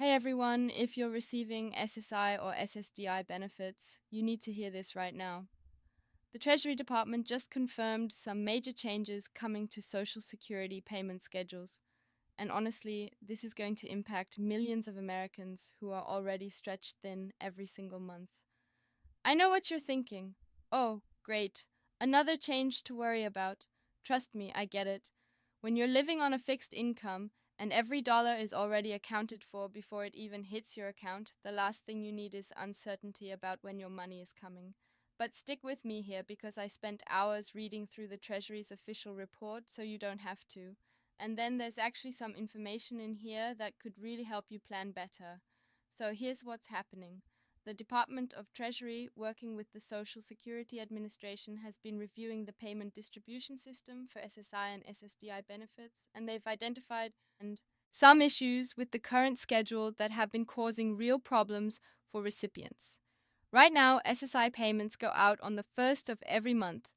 Hey everyone, if you're receiving SSI or SSDI benefits, you need to hear this right now. The Treasury Department just confirmed some major changes coming to Social Security payment schedules, and honestly, this is going to impact millions of Americans who are already stretched thin every single month. I know what you're thinking. Oh, great. Another change to worry about. Trust me, I get it. When you're living on a fixed income and every dollar is already accounted for before it even hits your account, the last thing you need is uncertainty about when your money is coming. But stick with me here because I spent hours reading through the Treasury's official report so you don't have to. And then there's actually some information in here that could really help you plan better. So here's what's happening. The Department of Treasury, working with the Social Security Administration, has been reviewing the payment distribution system for SSI and SSDI benefits, and they've identified some issues with the current schedule that have been causing real problems for recipients. Right now, SSI payments go out on the first of every month.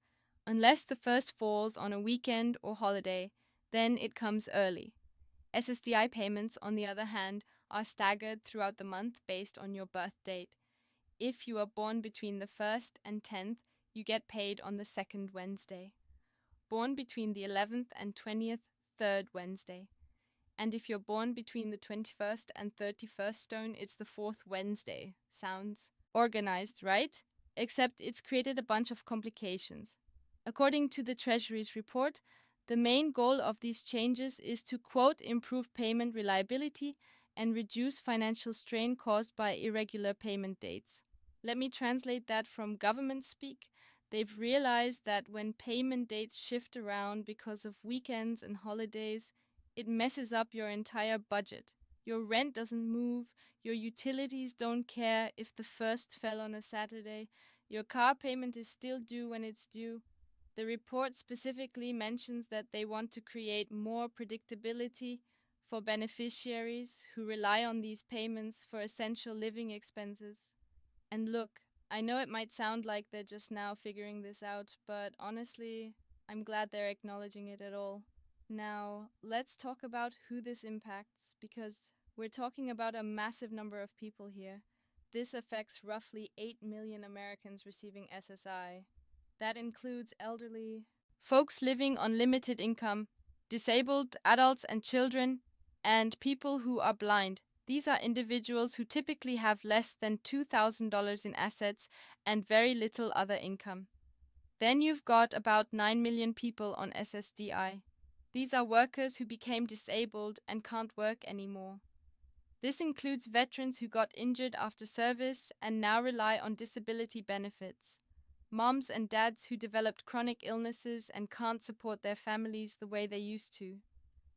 Unless the first falls on a weekend or holiday, then it comes early. SSDI payments, on the other hand, are staggered throughout the month based on your birth date. If you are born between the 1st and 10th, you get paid on the 2nd Wednesday. Born between the 11th and 20th, 3rd Wednesday. And if you're born between the 21st and 31st stone, it's the 4th Wednesday. Sounds organized, right? Except it's created a bunch of complications. According to the Treasury's report, the main goal of these changes is to, quote, improve payment reliability and reduce financial strain caused by irregular payment dates. Let me translate that from government speak. They've realized that when payment dates shift around because of weekends and holidays, it messes up your entire budget. Your rent doesn't move, your utilities don't care if the first fell on a Saturday, your car payment is still due when it's due. The report specifically mentions that they want to create more predictability for beneficiaries who rely on these payments for essential living expenses. And look, I know it might sound like they're just now figuring this out, but honestly, I'm glad they're acknowledging it at all. Now, let's talk about who this impacts, because we're talking about a massive number of people here. This affects roughly 8 million Americans receiving SSI. That includes elderly, folks living on limited income, disabled adults and children, and people who are blind. These are individuals who typically have less than $2,000 in assets and very little other income. Then you've got about 9 million people on SSDI. These are workers who became disabled and can't work anymore. This includes veterans who got injured after service and now rely on disability benefits. Moms and dads who developed chronic illnesses and can't support their families the way they used to.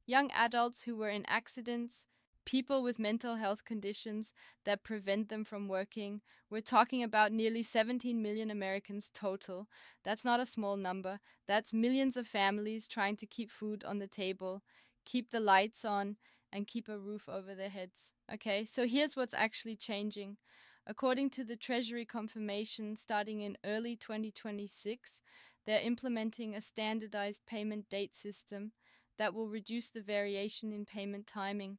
Young adults who were in accidents, people with mental health conditions that prevent them from working. We're talking about nearly 17 million Americans total. That's not a small number. That's millions of families trying to keep food on the table, keep the lights on, and keep a roof over their heads. Okay, so here's what's actually changing. According to the Treasury confirmation, starting in early 2026, they're implementing a standardized payment date system that will reduce the variation in payment timing.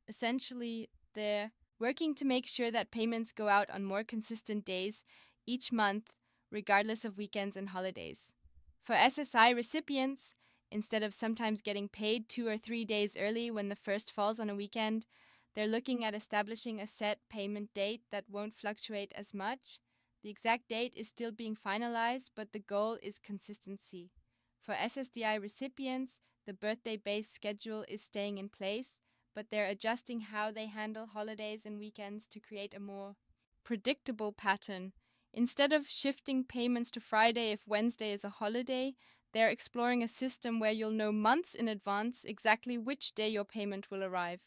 Essentially, they're working to make sure that payments go out on more consistent days each month, regardless of weekends and holidays. For SSI recipients, instead of sometimes getting paid 2 or 3 days early when the first falls on a weekend, they're looking at establishing a set payment date that won't fluctuate as much. The exact date is still being finalized, but the goal is consistency. For SSDI recipients, the birthday-based schedule is staying in place, but they're adjusting how they handle holidays and weekends to create a more predictable pattern. Instead of shifting payments to Friday if Wednesday is a holiday, they're exploring a system where you'll know months in advance exactly which day your payment will arrive.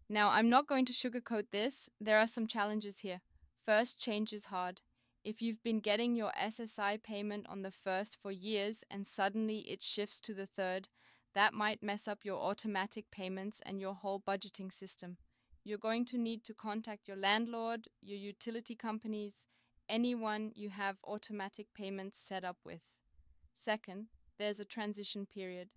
Now, I'm not going to sugarcoat this. There are some challenges here. First, change is hard. If you've been getting your SSI payment on the first for years and suddenly it shifts to the third, that might mess up your automatic payments and your whole budgeting system. You're going to need to contact your landlord, your utility companies, anyone you have automatic payments set up with. Second, there's a transition period.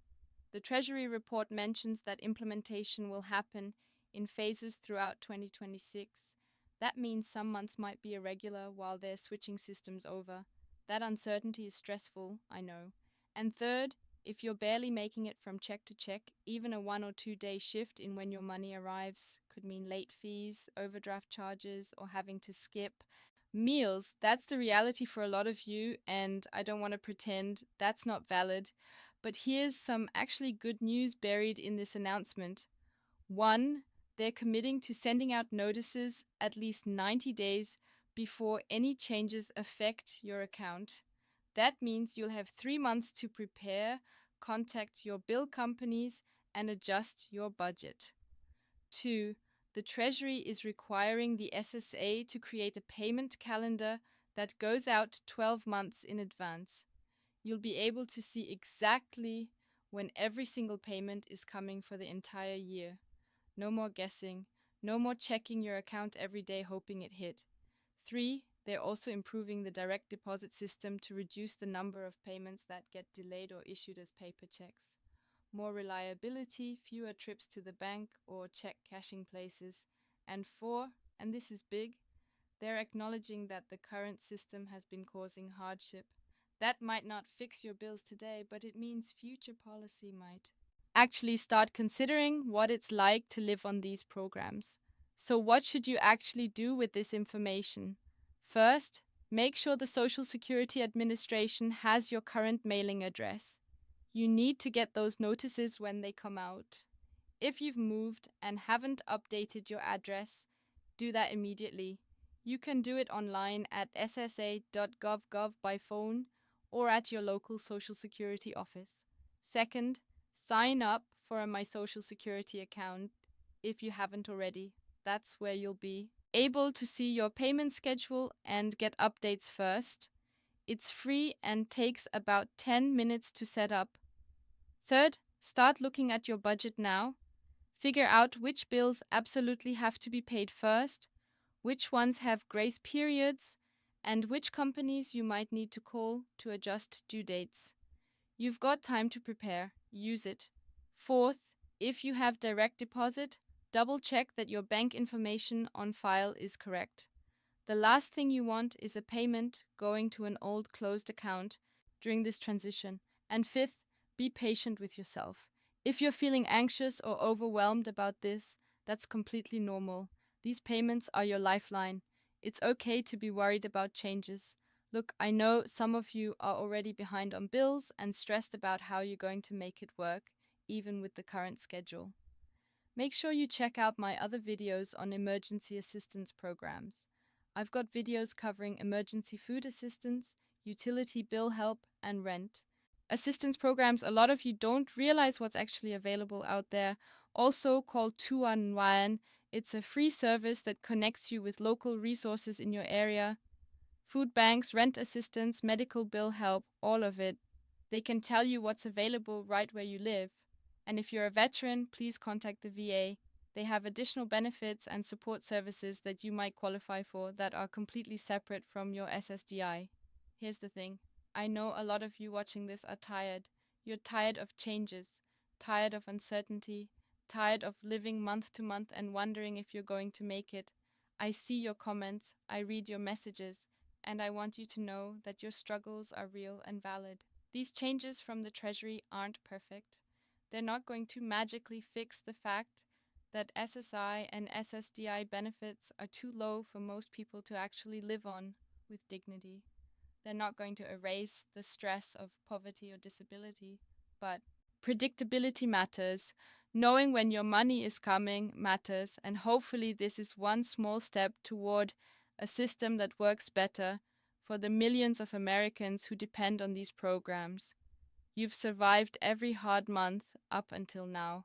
The Treasury report mentions that implementation will happen in phases throughout 2026. That means some months might be irregular while they're switching systems over. That uncertainty is stressful, I know. And third, if you're barely making it from check to check, even a 1 or 2 day shift in when your money arrives could mean late fees, overdraft charges, or having to skip meals. That's the reality for a lot of you, and I don't want to pretend that's not valid. But here's some actually good news buried in this announcement. One, they're committing to sending out notices at least 90 days before any changes affect your account. That means you'll have 3 months to prepare, contact your bill companies, and adjust your budget. 2. The Treasury is requiring the SSA to create a payment calendar that goes out 12 months in advance. You'll be able to see exactly when every single payment is coming for the entire year. No more guessing, no more checking your account every day hoping it hit. 3. They're also improving the direct deposit system to reduce the number of payments that get delayed or issued as paper checks. More reliability, fewer trips to the bank or check cashing places. And 4, and this is big, they're acknowledging that the current system has been causing hardship. That might not fix your bills today, but it means future policy might actually start considering what it's like to live on these programs. So, what should you actually do with this information? First, make sure the Social Security Administration has your current mailing address. You need to get those notices when they come out. If you've moved and haven't updated your address, do that immediately. You can do it online at ssa.gov.gov by phone or at your local Social Security office. Second, sign up for a My Social Security account if you haven't already. That's where you'll be able to see your payment schedule and get updates first. It's free and takes about 10 minutes to set up. Third, start looking at your budget now. Figure out which bills absolutely have to be paid first, which ones have grace periods, and which companies you might need to call to adjust due dates. You've got time to prepare. Use it. Fourth, if you have direct deposit, double check that your bank information on file is correct. The last thing you want is a payment going to an old closed account during this transition. And fifth, be patient with yourself. If you're feeling anxious or overwhelmed about this, that's completely normal. These payments are your lifeline. It's okay to be worried about changes. Look, I know some of you are already behind on bills and stressed about how you're going to make it work, even with the current schedule. Make sure you check out my other videos on emergency assistance programs. I've got videos covering emergency food assistance, utility bill help, and rent. Assistance programs, a lot of you don't realize what's actually available out there, also called 211. It's a free service that connects you with local resources in your area. Food banks, rent assistance, medical bill help, all of it. They can tell you what's available right where you live. And if you're a veteran, please contact the VA. They have additional benefits and support services that you might qualify for that are completely separate from your SSDI. Here's the thing. I know a lot of you watching this are tired. You're tired of changes, tired of uncertainty, tired of living month to month and wondering if you're going to make it. I see your comments, I read your messages, and I want you to know that your struggles are real and valid. These changes from the Treasury aren't perfect. They're not going to magically fix the fact that SSI and SSDI benefits are too low for most people to actually live on with dignity. They're not going to erase the stress of poverty or disability, but predictability matters. Knowing when your money is coming matters, and hopefully this is one small step toward a system that works better for the millions of Americans who depend on these programs. You've survived every hard month up until now.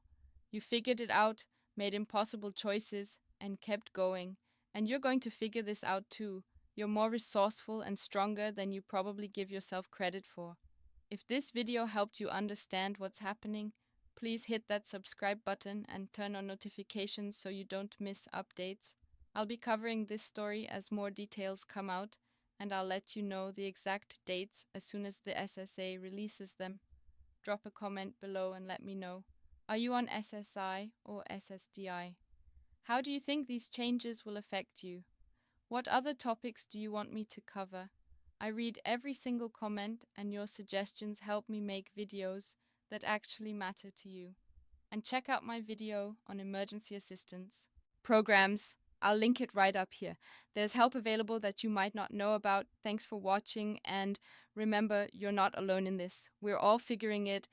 You figured it out, made impossible choices, and kept going. And you're going to figure this out too. You're more resourceful and stronger than you probably give yourself credit for. If this video helped you understand what's happening, please hit that subscribe button and turn on notifications so you don't miss updates. I'll be covering this story as more details come out, and I'll let you know the exact dates as soon as the SSA releases them. Drop a comment below and let me know. Are you on SSI or SSDI? How do you think these changes will affect you? What other topics do you want me to cover? I read every single comment, and your suggestions help me make videos that actually matter to you. And check out my video on emergency assistance programs. I'll link it right up here. There's help available that you might not know about. Thanks for watching, and remember, you're not alone in this. We're all figuring it